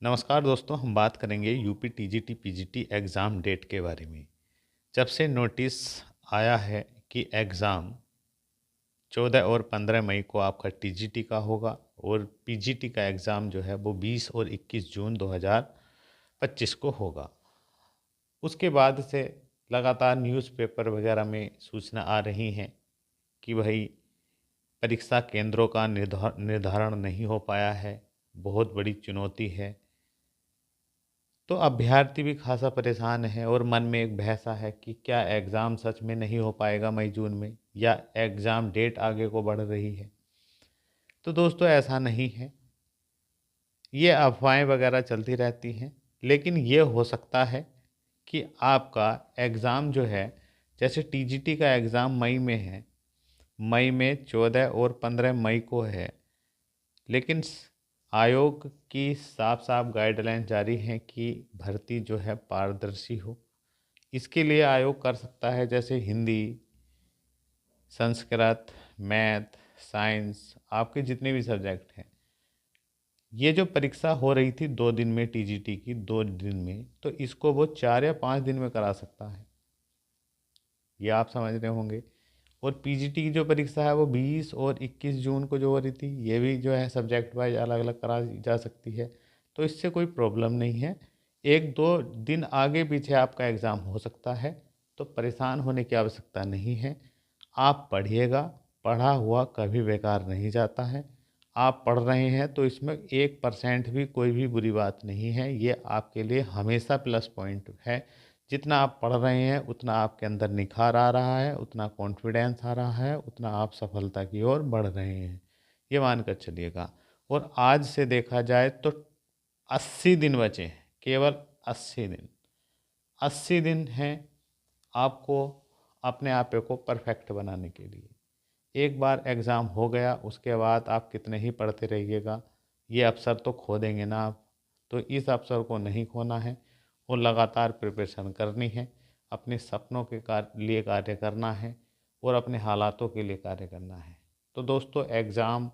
नमस्कार दोस्तों, हम बात करेंगे UP TGT PGT exam date के बारे में। जब से नोटिस आया है कि एग्ज़ाम 14 और 15 मई को आपका टीजीटी का होगा और पीजीटी का एग्ज़ाम जो है वो 20 और 21 जून 2025 को होगा। उसके बाद से लगातार न्यूज़पेपर वगैरह में सूचना आ रही हैं कि भाई परीक्षा केंद्रों का निर्धारण नहीं हो पाया है, बहुत बड़ी चुनौती है। तो अभ्यर्थी भी खासा परेशान है और मन में एक बहसा है कि क्या एग्ज़ाम सच में नहीं हो पाएगा मई जून में, या एग्ज़ाम डेट आगे को बढ़ रही है। तो दोस्तों, ऐसा नहीं है, ये अफवाहें वगैरह चलती रहती हैं। लेकिन ये हो सकता है कि आपका एग्ज़ाम जो है, जैसे टीजीटी का एग्ज़ाम मई में है, मई में 14 और 15 मई को है। लेकिन आयोग की साफ साफ गाइडलाइन जारी हैं कि भर्ती जो है पारदर्शी हो। इसके लिए आयोग कर सकता है, जैसे हिंदी, संस्कृत, मैथ, साइंस, आपके जितने भी सब्जेक्ट हैं, ये जो परीक्षा हो रही थी 2 दिन में, टीजीटी की 2 दिन में, तो इसको वो 4 या 5 दिन में करा सकता है। ये आप समझ रहे होंगे। और पीजीटी की जो परीक्षा है वो 20 और 21 जून को जो हो रही थी, ये भी जो है सब्जेक्ट वाइज अलग अलग करा जा सकती है। तो इससे कोई प्रॉब्लम नहीं है। 1-2 दिन आगे पीछे आपका एग्ज़ाम हो सकता है, तो परेशान होने की आवश्यकता नहीं है। आप पढ़िएगा, पढ़ा हुआ कभी बेकार नहीं जाता है। आप पढ़ रहे हैं तो इसमें 1% भी कोई भी बुरी बात नहीं है। ये आपके लिए हमेशा प्लस पॉइंट है। जितना आप पढ़ रहे हैं उतना आपके अंदर निखार आ रहा है, उतना कॉन्फिडेंस आ रहा है, उतना आप सफलता की ओर बढ़ रहे हैं, ये मानकर चलिएगा। और आज से देखा जाए तो 80 दिन बचे हैं, केवल 80 दिन। 80 दिन हैं आपको अपने आप को परफेक्ट बनाने के लिए। एक बार एग्ज़ाम हो गया, उसके बाद आप कितने ही पढ़ते रहिएगा, ये अवसर तो खो देंगे ना आप। तो इस अवसर को नहीं खोना है और लगातार प्रिपरेशन करनी है। अपने सपनों के लिए कार्य करना है और अपने हालातों के लिए कार्य करना है। तो दोस्तों, एग्ज़ाम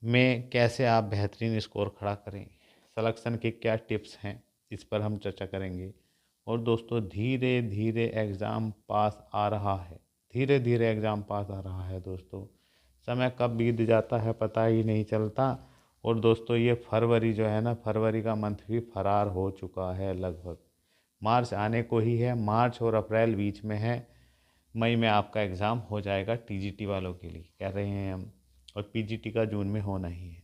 में कैसे आप बेहतरीन स्कोर खड़ा करें, सिलेक्शन के क्या टिप्स हैं, इस पर हम चर्चा करेंगे। और दोस्तों, धीरे धीरे एग्ज़ाम पास आ रहा है, धीरे धीरे एग्ज़ाम पास आ रहा है दोस्तों। समय कब बीत जाता है पता ही नहीं चलता। और दोस्तों, ये फरवरी जो है ना, फरवरी का मंथ भी फरार हो चुका है लगभग। मार्च आने को ही है, मार्च और अप्रैल बीच में है। मई में आपका एग्ज़ाम हो जाएगा टीजीटी वालों के लिए, कह रहे हैं हम। और पीजीटी का जून में होना ही है।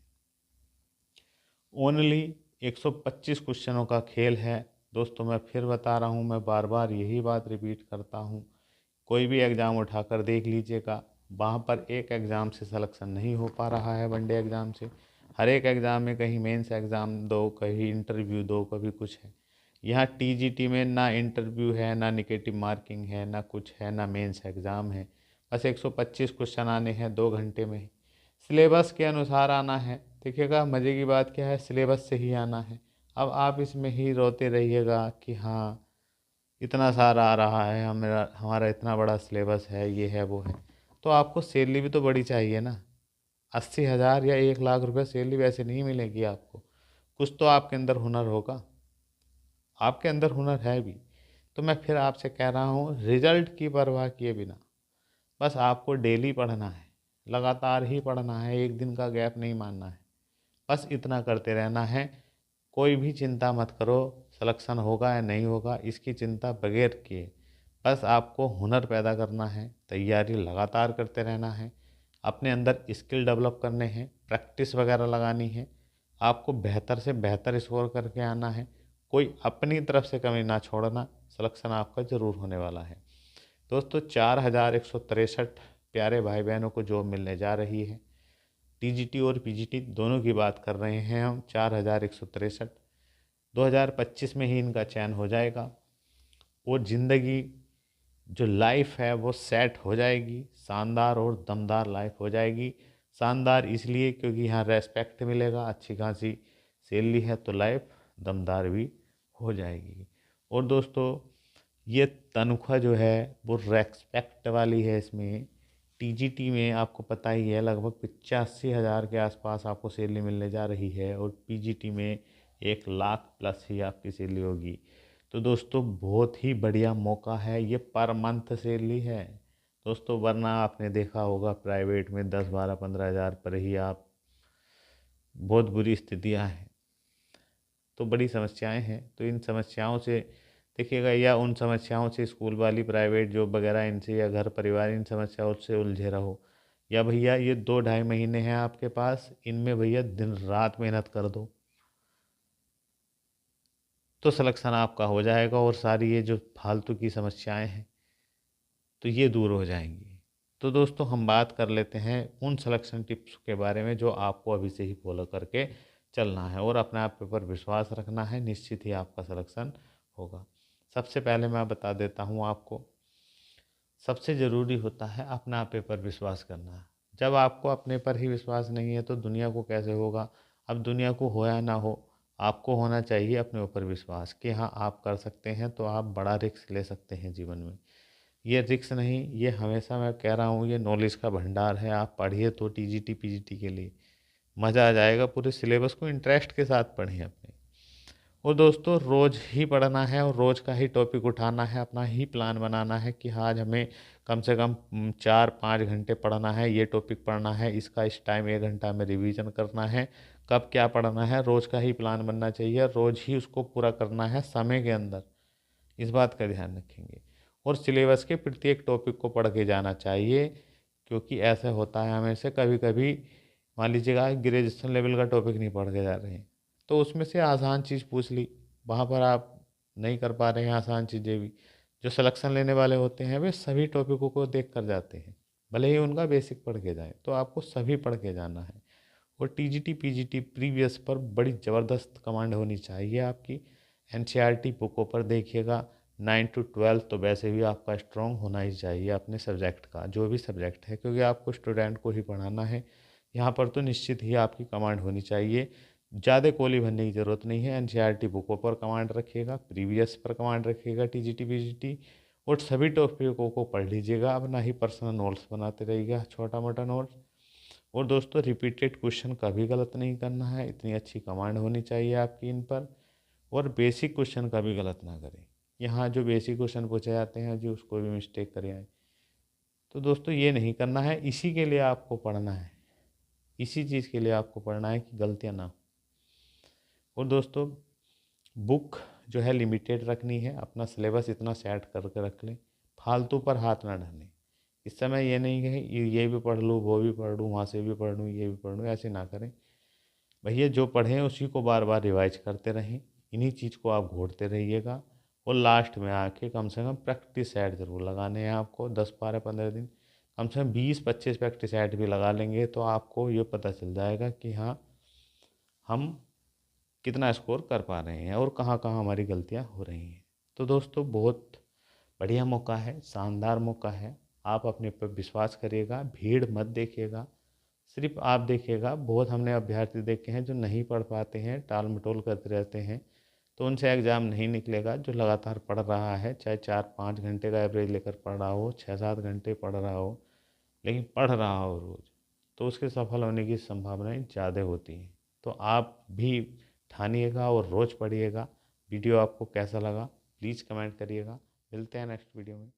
ओनली 125 क्वेश्चनों का खेल है दोस्तों। मैं फिर बता रहा हूँ, मैं बार बार यही बात रिपीट करता हूँ। कोई भी एग्ज़ाम उठाकर देख लीजिएगा, वहाँ पर एक एग्ज़ाम से सिलेक्शन नहीं हो पा रहा है, वनडे एग्ज़ाम से। हर एक एग्ज़ाम में कहीं मेंस एग्ज़ाम दो, कहीं इंटरव्यू दो, कभी कुछ है। यहाँ टीजीटी में ना इंटरव्यू है, ना नेगेटिव मार्किंग है, ना कुछ है, ना मेंस एग्ज़ाम है। बस 125 क्वेश्चन आने हैं 2 घंटे में। सिलेबस के अनुसार आना है। देखिएगा, मज़े की बात क्या है, सिलेबस से ही आना है। अब आप इसमें ही रोते रहिएगा कि हाँ, इतना सारा आ रहा है, हमारा इतना बड़ा सिलेबस है, ये है वो है। तो आपको सैलरी भी तो बड़ी चाहिए ना। 80,000 या 1 लाख रुपए सैलरी वैसे नहीं मिलेगी आपको। कुछ तो आपके अंदर हुनर होगा, आपके अंदर हुनर है भी। तो मैं फिर आपसे कह रहा हूँ, रिजल्ट की परवाह किए बिना बस आपको डेली पढ़ना है, लगातार ही पढ़ना है, एक दिन का गैप नहीं मानना है। बस इतना करते रहना है। कोई भी चिंता मत करो, सिलेक्शन होगा या नहीं होगा, इसकी चिंता बगैर किए बस आपको हुनर पैदा करना है, तैयारी लगातार करते रहना है, अपने अंदर स्किल डेवलप करने हैं, प्रैक्टिस वगैरह लगानी है। आपको बेहतर से बेहतर स्कोर करके आना है। कोई अपनी तरफ से कमी ना छोड़ना, सिलेक्शन आपका ज़रूर होने वाला है। दोस्तों, 4163 प्यारे भाई बहनों को जॉब मिलने जा रही है। टीजीटी और पीजीटी दोनों की बात कर रहे हैं हम। 4163, 2025 में ही इनका चयन हो जाएगा और ज़िंदगी जो लाइफ है वो सेट हो जाएगी। शानदार और दमदार लाइफ हो जाएगी। शानदार इसलिए क्योंकि यहाँ रेस्पेक्ट मिलेगा, अच्छी खासी सैलरी है, तो लाइफ दमदार भी हो जाएगी। और दोस्तों, ये तनख्वाह जो है वो रेस्पेक्ट वाली है इसमें, टीजीटी में आपको पता ही है लगभग 85,000 के आसपास आपको सैलरी मिलने जा रही है, और पीजीटी में 1 लाख प्लस ही आपकी सैलरी होगी। तो दोस्तों बहुत ही बढ़िया मौका है, ये पर मंथ सैलरी है दोस्तों, वरना आपने देखा होगा प्राइवेट में 10, 12, 15 हज़ार पर ही आप, बहुत बुरी स्थितियां हैं, तो बड़ी समस्याएं हैं। तो इन समस्याओं से देखिएगा, या उन समस्याओं से स्कूल वाली प्राइवेट जॉब वगैरह इनसे, या घर परिवार इन समस्याओं से उलझे रहो, या भैया ये 2 ढाई महीने हैं आपके पास, इनमें भैया दिन रात मेहनत कर दो तो सिलेक्शन आपका हो जाएगा, और सारी ये जो फालतू की समस्याएं हैं तो ये दूर हो जाएंगी। तो दोस्तों हम बात कर लेते हैं उन सिलेक्शन टिप्स के बारे में जो आपको अभी से ही फॉलो करके चलना है, और अपने आप पर विश्वास रखना है, निश्चित ही आपका सिलेक्शन होगा। सबसे पहले मैं बता देता हूँ आपको, सबसे ज़रूरी होता है अपना आप पर विश्वास करना। जब आपको अपने पर ही विश्वास नहीं है तो दुनिया को कैसे होगा। अब दुनिया को हो या ना हो, आपको होना चाहिए अपने ऊपर विश्वास कि हाँ आप कर सकते हैं, तो आप बड़ा रिस्क ले सकते हैं जीवन में। ये रिस्क नहीं, ये हमेशा मैं कह रहा हूँ, ये नॉलेज का भंडार है। आप पढ़िए तो टीजीटी पीजीटी के लिए मज़ा आ जाएगा, पूरे सिलेबस को इंटरेस्ट के साथ पढ़िए अपने। और दोस्तों रोज़ ही पढ़ना है, और रोज़ का ही टॉपिक उठाना है, अपना ही प्लान बनाना है कि आज हमें कम से कम 4-5 घंटे पढ़ना है, ये टॉपिक पढ़ना है, इसका इस टाइम 1 घंटा में रिवीजन करना है, कब क्या पढ़ना है, रोज़ का ही प्लान बनना चाहिए, रोज़ ही उसको पूरा करना है समय के अंदर। इस बात का ध्यान रखेंगे, और सिलेबस के प्रत्येक टॉपिक को पढ़ के जाना चाहिए, क्योंकि ऐसा होता है हमें से कभी कभी, मान लीजिएगा ग्रेजुएशन लेवल का टॉपिक नहीं पढ़ के जा रहे हैं, तो उसमें से आसान चीज़ पूछ ली, वहाँ पर आप नहीं कर पा रहे हैं आसान चीज़ें भी। जो सिलेक्शन लेने वाले होते हैं वे सभी टॉपिकों को देख कर जाते हैं, भले ही उनका बेसिक पढ़ के जाए, तो आपको सभी पढ़ के जाना है। और टीजीटी पीजीटी प्रीवियस पर बड़ी ज़बरदस्त कमांड होनी चाहिए आपकी। एनसीईआरटी बुकों पर देखिएगा, 9 to 12 तो वैसे भी आपका स्ट्रॉन्ग होना ही चाहिए अपने सब्जेक्ट का, जो भी सब्जेक्ट है, क्योंकि आपको स्टूडेंट को ही पढ़ाना है। यहाँ पर तो निश्चित ही आपकी कमांड होनी चाहिए, ज़्यादा कोली भरने की ज़रूरत नहीं है। एनसीईआरटी बुकों पर कमांड रखिएगा, प्रीवियस पर कमांड रखिएगा टीजीटी पीजीटी, और सभी टॉपिकों को पढ़ लीजिएगा। अपना ही पर्सनल नोट्स बनाते रहिएगा, छोटा मोटा नोट्स। और दोस्तों रिपीटेड क्वेश्चन कभी गलत नहीं करना है, इतनी अच्छी कमांड होनी चाहिए आपकी इन पर। और बेसिक क्वेश्चन कभी गलत ना करें, यहाँ जो बेसिक क्वेश्चन पूछे जाते हैं जो उसको भी मिस्टेक करे आए, तो दोस्तों ये नहीं करना है। इसी के लिए आपको पढ़ना है, इसी चीज़ के लिए आपको पढ़ना है कि गलतियाँ ना हो। और दोस्तों बुक जो है लिमिटेड रखनी है, अपना सिलेबस इतना सेट करके रख लें, फालतू पर हाथ ना डालें। इस समय ये नहीं है ये भी पढ़ लूँ, वो भी पढ़ लूँ, वहाँ से भी पढ़ लूँ, ये भी पढ़ लूँ, ऐसे ना करें भैया। जो पढ़ें उसी को बार बार रिवाइज करते रहें, इन्हीं चीज़ को आप घोटते रहिएगा। और लास्ट में आके कम से कम प्रैक्टिस सेट जरूर लगाने हैं आपको, 10, 12, 15 दिन, कम से कम 20, 25 प्रैक्टिस सेट भी लगा लेंगे तो आपको ये पता चल जाएगा कि हाँ हम कितना स्कोर कर पा रहे हैं, और कहाँ कहाँ हमारी गलतियाँ हो रही हैं। तो दोस्तों बहुत बढ़िया मौका है, शानदार मौका है। आप अपने पर विश्वास करिएगा, भीड़ मत देखिएगा, सिर्फ आप देखिएगा। बहुत हमने अभ्यर्थी देखे हैं जो नहीं पढ़ पाते हैं, टाल मटोल करते रहते हैं, तो उनसे एग्ज़ाम नहीं निकलेगा। जो लगातार पढ़ रहा है, चाहे 4-5 घंटे का एवरेज लेकर पढ़ रहा हो, 6-7 घंटे पढ़ रहा हो, लेकिन पढ़ रहा हो रोज़, तो उसके सफल होने की संभावनाएं ज़्यादा होती हैं। तो आप भी ठानिएगा और रोज़ पढ़िएगा। वीडियो आपको कैसा लगा प्लीज़ कमेंट करिएगा। मिलते हैं नेक्स्ट वीडियो में।